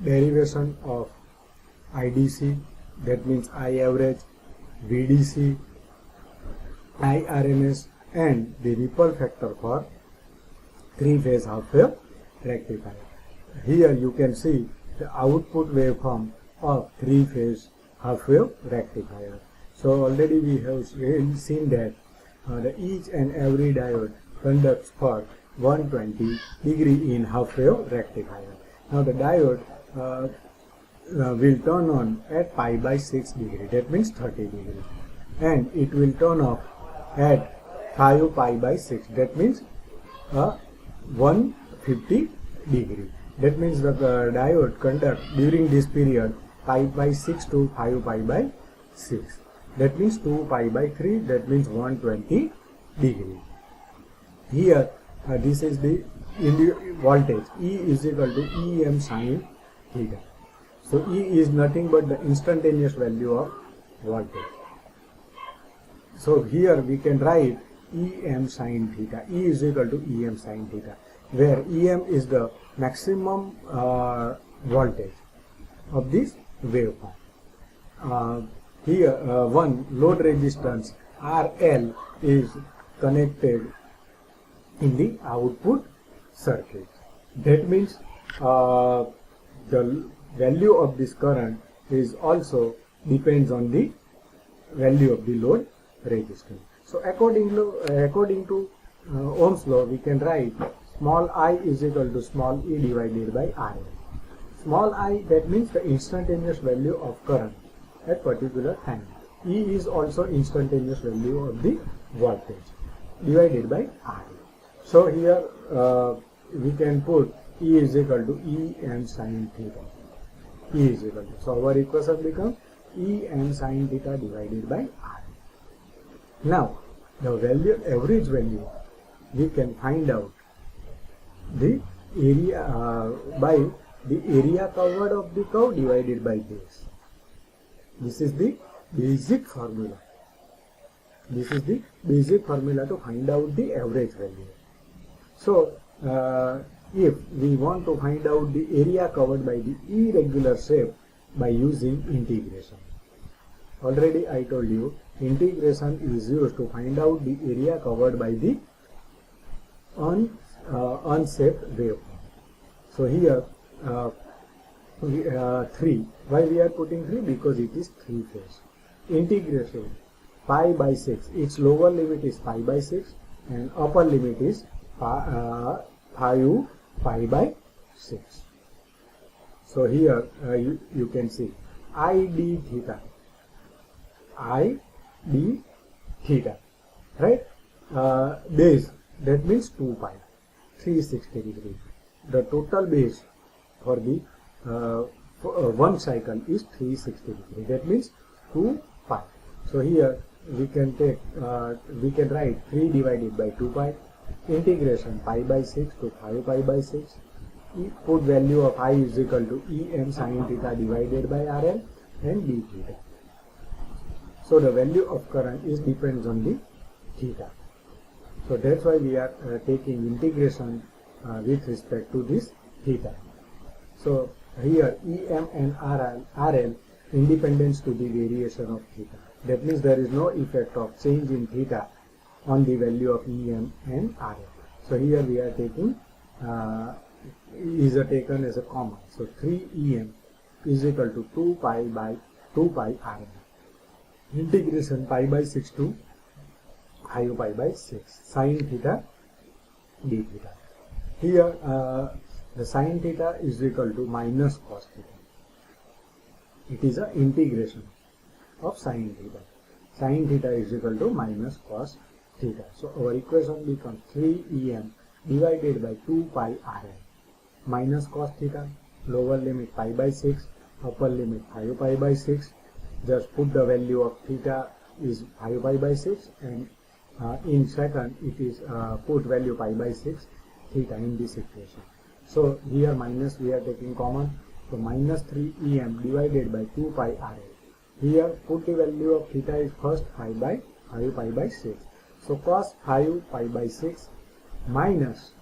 derivation of IDC, that means I average, VDC, IRMS, and the ripple factor for three-phase half-wave rectifier. Here you can see the output waveform of three-phase half-wave rectifier. So already we have seen that each and every diode conducts for 120 degree in half-wave rectifier. Now the diode will turn on at pi by 6 degree, that means 30 degree, and it will turn off at 5 pi by 6, that means 150 degree. That means the diode conduct during this period pi by 6 to 5 pi by 6. That means 2 pi by 3, that means 120 degree. Here this is the voltage. E is equal to Em sin theta. So E is nothing but the instantaneous value of voltage. So here we can write Em sin theta. E is equal to Em sin theta, where Em is the maximum voltage of this waveform. Here one load resistance RL is connected in the output circuit. That means the value of this current is also depends on the value of the load resistance. So according to Ohm's law, we can write small I is equal to small e divided by RL. Small I, that means the instantaneous value of current at particular time. E is also instantaneous value of the voltage divided by RL. So here we can put E is equal to Em sin theta. E is equal to, so our equation becomes Em sin theta divided by RL. Now the value, average value, we can find out the area by the area covered of the curve divided by base. This is the basic formula. This is the basic formula to find out the average value. So if we want to find out the area covered by the irregular shape by using integration, already I told you integration is used to find out the area covered by the unshaped waveform. So here 3. Why we are putting 3? Because it is 3 phase. Integration pi by 6. Its lower limit is pi by 6 and upper limit is 5 pi by 6. So here you can see ID theta. ID theta. Right? Base, that means 2 pi. 360 degree. The total base for the one cycle is 360 degree. That means 2 pi. So here we can take we can write 3 divided by 2 pi. Integration pi by 6 to 5 pi by 6. Put value of I is equal to Em sin theta divided by RL and d theta. So the value of current is depends on the theta. So that's why we are taking integration with respect to this theta. So here Em and RL independence to the variation of theta. That means there is no effect of change in theta on the value of Em and RL. So here we are taking is taken as a common. So 3 Em is equal to 2 pi by 2 pi RL. Integration pi by 6 to 5 pi by 6 sin theta d theta. Here the sin theta is equal to minus cos theta. It is an integration of sin theta. Sin theta is equal to minus cos theta. So our equation becomes 3 Em divided by 2 pi RL minus cos theta, lower limit pi by 6, upper limit 5 pi by 6. Just put the value of theta is 5 pi by 6 and in second it is put value pi by 6 theta in this equation. So here minus we are taking common. So minus 3 Em divided by 2 pi RL. Here put the value of theta is first 5 pi by 6. So cos 5 pi by 6 minus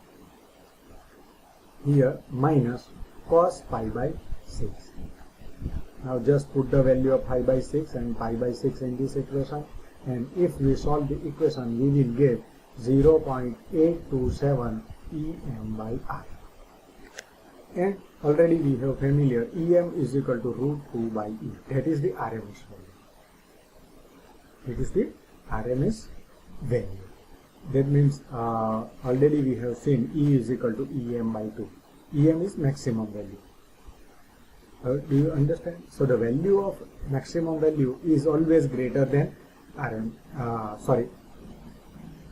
here minus cos pi by 6. Now just put the value of pi by 6 and pi by 6 in this equation, and if we solve the equation we will get 0.827 em by r. And already we have familiar em is equal to root 2 by e. That is the RMS value. It is the RMS value. That means already we have seen E is equal to em by 2. Em is maximum value. Do you understand? So the value of maximum value is always greater than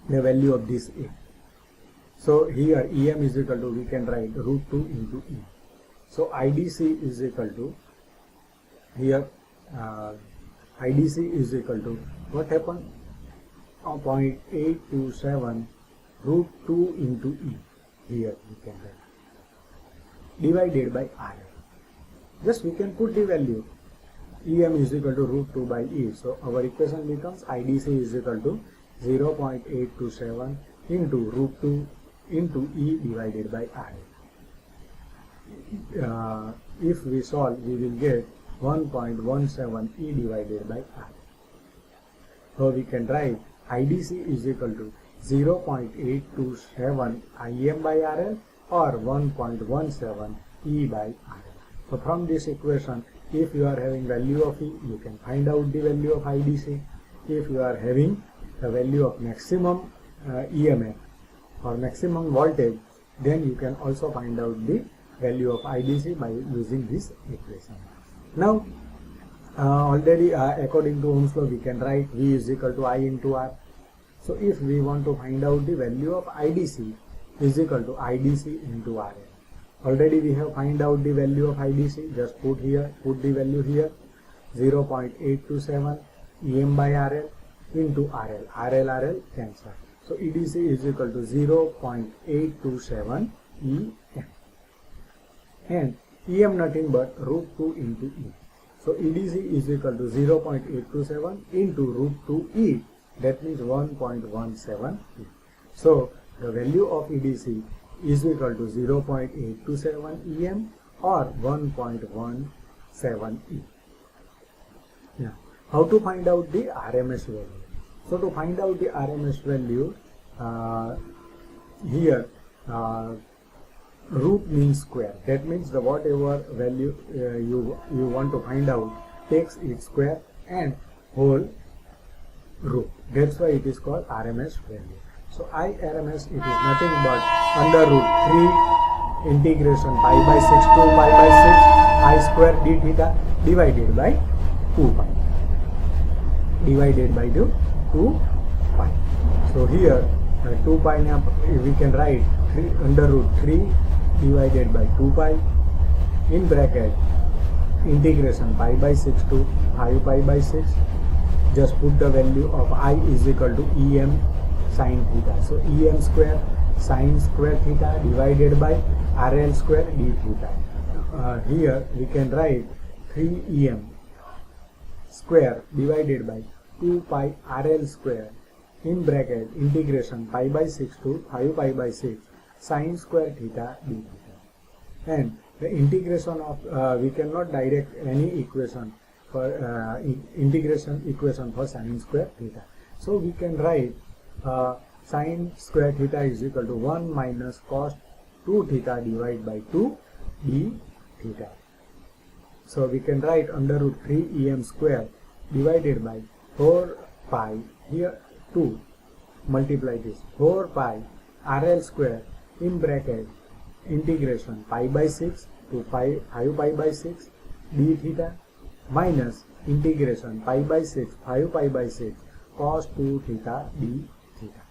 the value of this A. So here em is equal to, we can write root 2 into E. So IDC is equal to, here IDC is equal to, what happened? 0.827 root 2 into E. Here we can write divided by RL. Just we can put the value. Em is equal to root 2 by E. So our equation becomes IDC is equal to 0.827 into root 2 into E divided by RL. If we solve, we will get 1.17 E divided by R. So we can write IDC is equal to 0.827 Im by RL or 1.17 E by RL. So from this equation, if you are having value of E, you can find out the value of IDC. If you are having the value of maximum EMF or maximum voltage, then you can also find out the value of IDC by using this equation. Now already according to Ohm's law we can write V is equal to I into R. So if we want to find out the value of IDC is equal to IDC into RL. Already we have find out the value of IDC, just put the value here, 0.827 em by RL into RL. RL cancel. So EDC is equal to 0.827 em. And em nothing but root 2 into E. So EDC is equal to 0.827 into root 2 E. That means 1.17 E. So the value of EDC is equal to 0.827 em or 1.17 E. Now, how to find out the RMS value? So to find out the RMS value, here root means square. That means the whatever value you want to find out takes its square and whole root. That's why it is called RMS value. So IRMS, it is nothing but under root 3 integration pi by 6 to pi by 6 I square d theta divided by 2 pi. Divided by 2 pi. So here 2 pi we can write under root 3 divided by 2 pi in bracket integration pi by 6 to 5 pi by 6. Just put the value of I is equal to em sin theta. So em square sin square theta divided by RL square d theta. Here we can write 3 em square divided by 2 pi RL square in bracket integration pi by 6 to 5 pi by 6 sin square theta d theta. And the integration of we cannot direct any equation for integration equation for sin square theta. So we can write sin square theta is equal to 1 minus cos 2 theta divided by 2 d theta. So we can write under root 3 em square divided by 4 pi, here 2, multiply this 4 pi RL square in bracket integration pi by 6 to 5 pi by 6 d theta minus integration pi by 6 5 pi by 6 cos 2 theta d theta.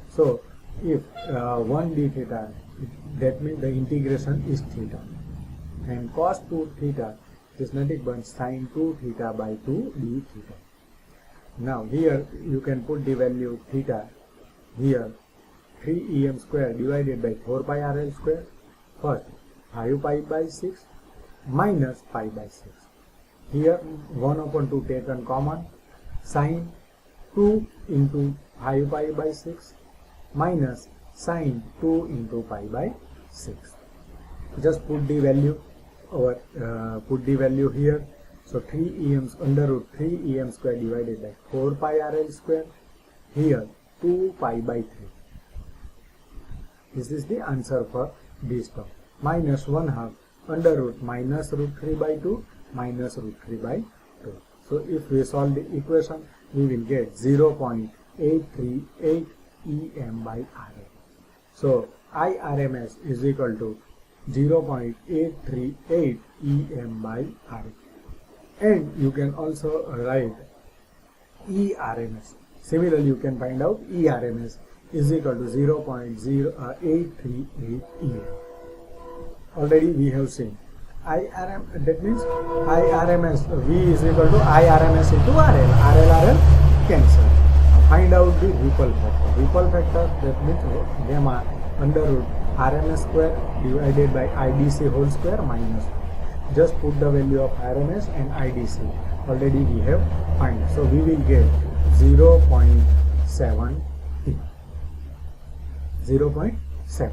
So if 1 d theta, that means the integration is theta, and cos 2 theta is nothing but sin 2 theta by 2 d theta. Now here you can put the value theta here, 3 em square divided by 4 pi RL square, first 5 pi by 6 minus pi by 6. Here 1 upon 2 taken common, sin 2 into 5 pi by 6 minus sin 2 into pi by 6. Just put the value our put the value here. So 3 em under root 3 em square divided by 4 pi RL square. Here 2 pi by 3. This is the answer for this term. Minus 1/2 under root minus root 3 by 2 minus root 3 by 2. So if we solve the equation, we will get 0.838 em by RL. So IRMS is equal to 0.838 em by RL. And you can also write ERMS. Similarly, you can find out ERMS is equal to 0.0838 em. Already we have seen IRM, that means IRMS V is equal to IRMS into RL. RL cancel. Now find out the ripple factor. Ripple factor, that means gamma under root RMS square divided by IDC whole square minus 1. Just put the value of RMS and IDC. Already we have find. So we will get 0.70. 0.70.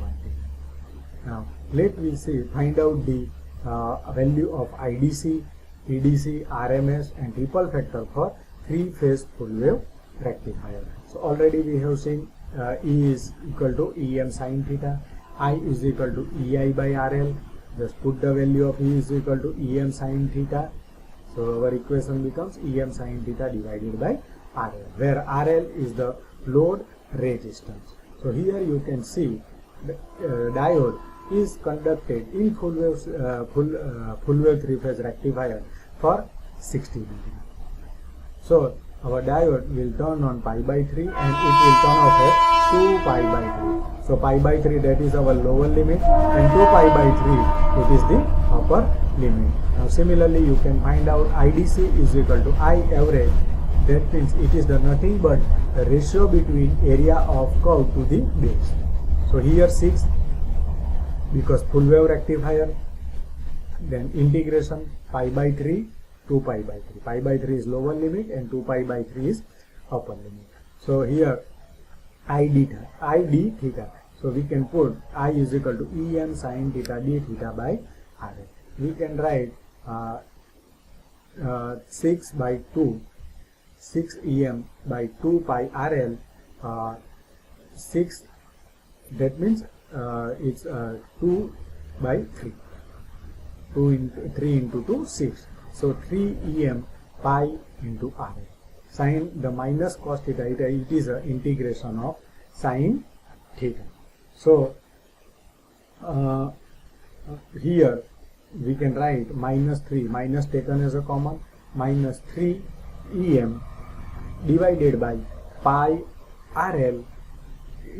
Now let me see, find out the value of IDC, EDC, RMS and ripple factor for 3-phase full wave rectifier. So already we have seen E is equal to EM sin theta, I is equal to EI by RL. Just put the value of E is equal to EM sin theta. So our equation becomes EM sin theta divided by RL, where RL is the load resistance. So here you can see the diode is conducted in full wave 3-phase rectifier for 60 milliamps. So our diode will turn on pi by 3 and it will turn off at 2 pi by 3. So pi by 3, that is our lower limit, and 2 pi by 3 it is the upper limit. Now similarly you can find out IDC is equal to I average. That means it is the nothing but the ratio between area of curve to the base. So here 6, because full wave rectifier, then integration pi by 3 2 pi by 3. Pi by 3 is lower limit and 2 pi by 3 is upper limit. So here ID theta. So we can put I is equal to EM sin theta d theta by RL. We can write 6 by 2, 6 EM by 2 pi RL, 6, that means it's 2 by 3. 2 into 3 into 2, 6. So 3 EM pi into RL. Sin the minus cos theta, it is an integration of sin theta. So here we can write minus 3, minus taken as a common, minus 3 EM divided by pi RL.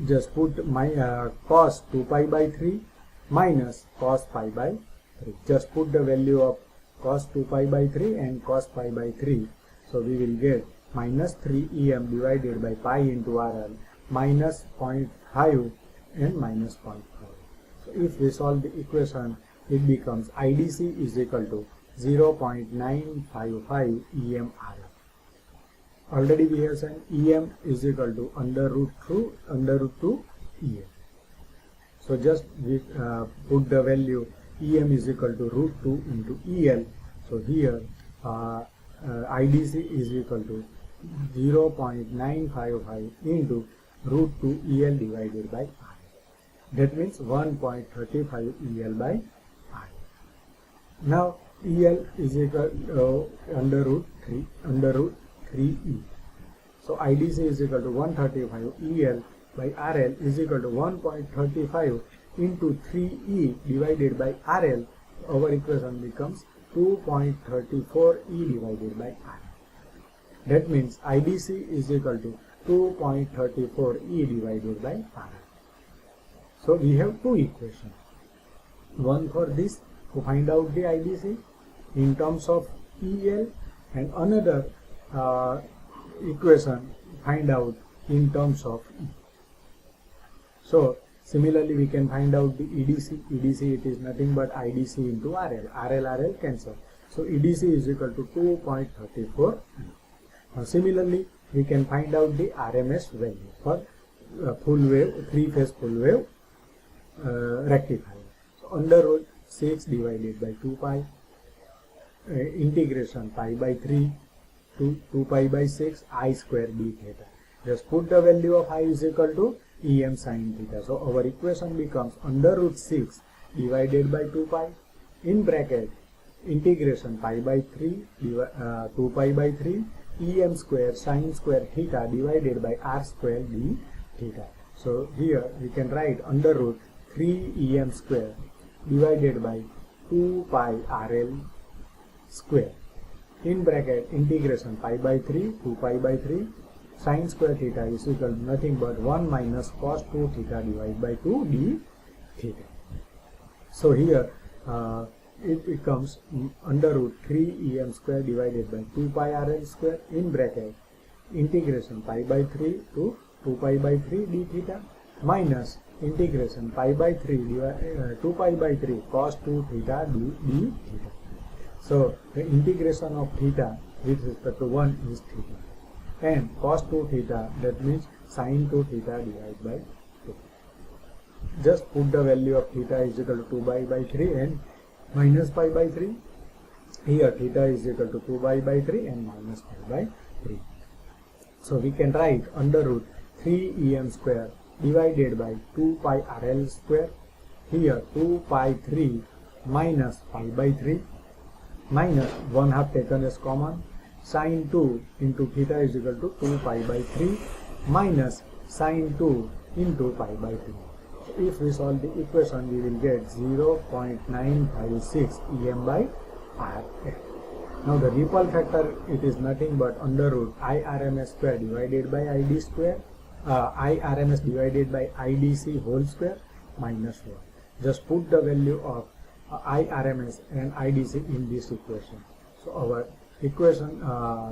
Just put my cos 2 pi by 3 minus cos pi by 3. Just put the value of cos 2 pi by 3 and cos pi by 3. So we will get minus 3 EM divided by pi into RL, minus 0.5 and minus 0.5. So if we solve the equation, it becomes IDC is equal to 0.955 EM RL. Already we have said EM is equal to under root 2 EM. So just we put the value EM is equal to root 2 into EL. So here IDC is equal to 0.955 into root 2 EL divided by R. That means 1.35 EL by R. Now EL is equal under root 3E. So IDC is equal to 135 EL by RL is equal to 1.35 into 3E divided by RL. Our equation becomes 2.34 E divided by R. That means IDC is equal to 2.34 E divided by R. So we have two equations. One for this to find out the IDC in terms of EL, and another equation find out in terms of E. So similarly we can find out the EDC. EDC, it is nothing but IDC into RL. RL cancel. So EDC is equal to 2.34. Now similarly we can find out the RMS value for full wave, 3-phase full wave rectifier. So under root 6 divided by 2 pi, integration pi by 3 to 2 pi by 6 I square d theta. Just put the value of I is equal to Em sin theta. So our equation becomes under root 6 divided by 2 pi in bracket integration pi by 3 2 pi by 3 Em square sin square theta divided by r square d theta. So here we can write under root 3 Em square divided by 2 pi RL square in bracket integration pi by 3 2 pi by 3 sin square theta is equal to nothing but 1 minus cos 2 theta divided by 2 d theta. So here it becomes under root 3 Em square divided by 2 pi RL square in bracket integration pi by 3 to 2 pi by 3 d theta minus integration pi by 3 2 pi by 3 cos 2 theta d theta. So the integration of theta with respect to 1 is theta, and cos 2 theta, that means sin 2 theta divided by 2. Just put the value of theta is equal to 2 pi by 3 and minus pi by 3. Here theta is equal to 2 pi by 3 and minus pi by 3. So we can write under root 3 Em square divided by 2 pi RL square. Here 2 pi 3 minus pi by 3 minus 1/2 taken as common. Sin 2 into theta is equal to 2 pi by 3 minus sin 2 into pi by 3. If we solve the equation, we will get 0.956 Em by RL. Now the ripple factor, it is nothing but under root IRMS square divided by ID square, IRMS divided by IDC whole square minus 1. Just put the value of IRMS and IDC in this equation. So our equation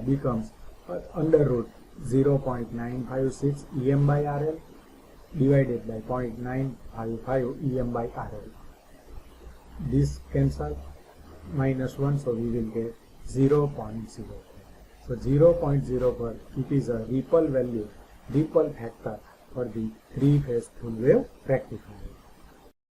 becomes under root 0.956 Em by RL divided by 0.955 Em by RL. This cancel minus 1, so we will get 0.04. So 0.04, it is a ripple value, ripple factor for the 3-phase full wave rectifier.